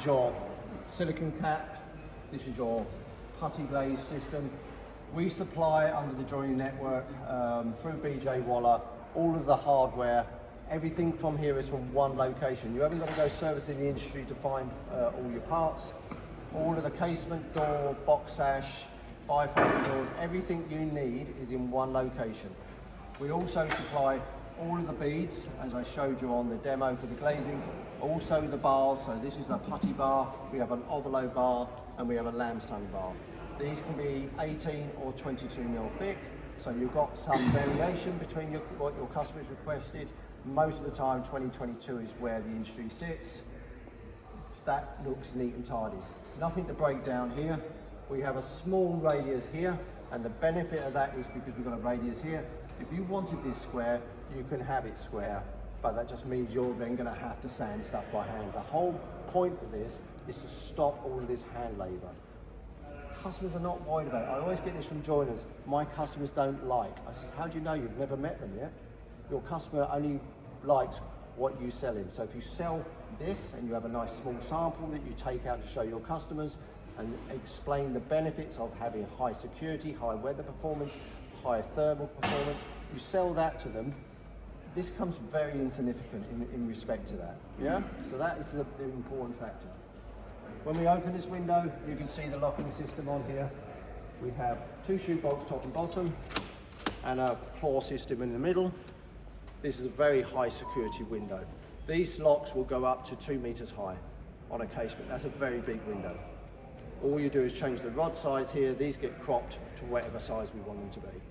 is your silicone cap, this is your putty glaze system. We supply under the joinery network through BJ Waller all of the hardware. Everything from here is from one location. You haven't got to go servicing the industry to find all your parts. All of the casement, door, box sash, bifold doors, everything you need is in one location. We also supply all of the beads, as I showed you on the demo for the glazing, also the bars. So this is a putty bar, we have an ovalo bar, and we have a lamb's tongue bar. These can be 18 or 22 mil thick, so you've got some variation between what your customers requested. Most of the time, 2022 is where the industry sits. That looks neat and tidy. Nothing to break down here. We have a small radius here, and the benefit of that is because we've got a radius here. If you wanted this square, you can have it square, but that just means you're then going to have to sand stuff by hand. The whole point of this is to stop all of this hand labour. Customers are not worried about it. I always get this from joiners. My customers don't like. I says, how do you know? You've never met them yet. Your customer only likes what you sell him. So if you sell this and you have a nice small sample that you take out to show your customers and explain the benefits of having high security, high weather performance, high thermal performance, you sell that to them, this comes very insignificant in respect to that. Yeah? So that is the important factor. When we open this window, you can see the locking system on here. We have two shoebox top and bottom and a claw system in the middle. This is a very high security window. These locks will go up to 2 meters high on a casement. That's a very big window. All you do is change the rod size here. These get cropped to whatever size we want them to be.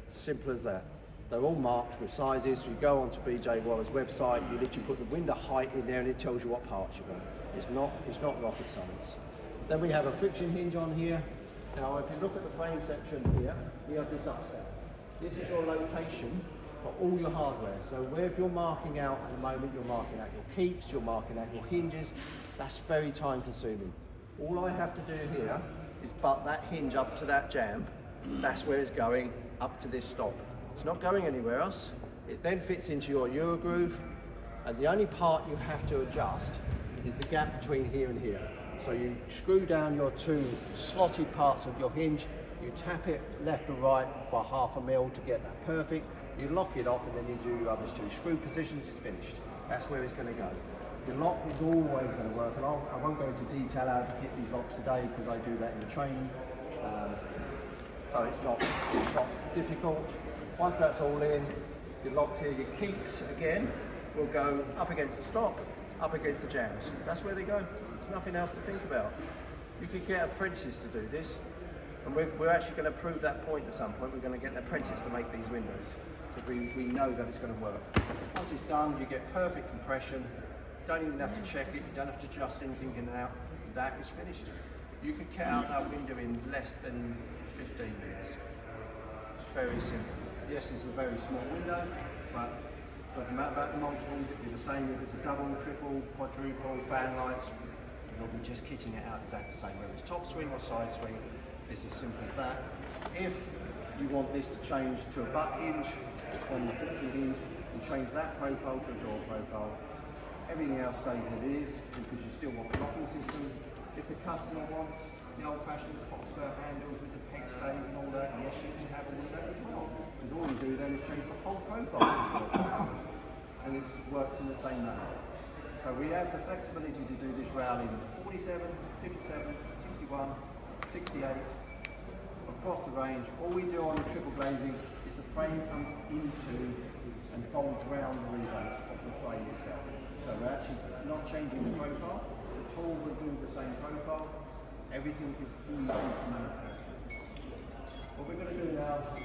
Simple as that. They're all marked with sizes. You go onto BJ Waller's website, you literally put the window height in there and it tells you what parts you want. It's not rocket science. Then we have a friction hinge on here. Now if you look at the frame section here, we have this upset. This is your location for all your hardware. So where if you're marking out at the moment, you're marking out your keeps, you're marking out your hinges, that's very time consuming. All I have to do here is butt that hinge up to that jamb. That's where it's going, up to this stop. It's not going anywhere else. It then fits into your Eurogroove, and the only part you have to adjust is the gap between here and here. So you screw down your two slotted parts of your hinge, you tap it left or right by 1/2 mil to get that perfect, you lock it off, and then you do your other two screw positions, it's finished. That's where it's going to go. Your lock is always going to work, and I won't go into detail how to fit these locks today because I do that in the training. So it's not difficult. Once that's all in, your locks here, your keeps again will go up against the stock, up against the jambs. That's where they go. There's nothing else to think about. You could get apprentices to do this, and we're actually going to prove that point at some point. We're going to get an apprentice to make these windows because we know that it's going to work. Once it's done, you get perfect compression. You don't even have to check it. You don't have to adjust anything in and out. That is finished. You could cut out that window in less than 15 minutes. It's very simple. Yes, it's a very small window, but it doesn't matter about the multiples. It'll be the same if it's a double, triple, quadruple, fan lights. You'll be just kitting it out exactly the same, whether it's top swing or side swing. It's as simple as that. If you want this to change to a butt hinge on the friction hinge, you change that profile to a door profile. Everything else stays as it is because you still want the locking system. If the customer wants the old-fashioned Coxper handles with the peg stays and all that, yes, you can have all of that as well. Because all you do then is change the whole profile and it works in the same manner. So we have the flexibility to do this round in 47, 57, 61, 68, across the range. All we do on the triple glazing is the frame comes into and folds round the rebate of the frame itself. So we're actually not changing the profile. The tool will do the same profile. Everything is easy to manufacture. What we're going to do now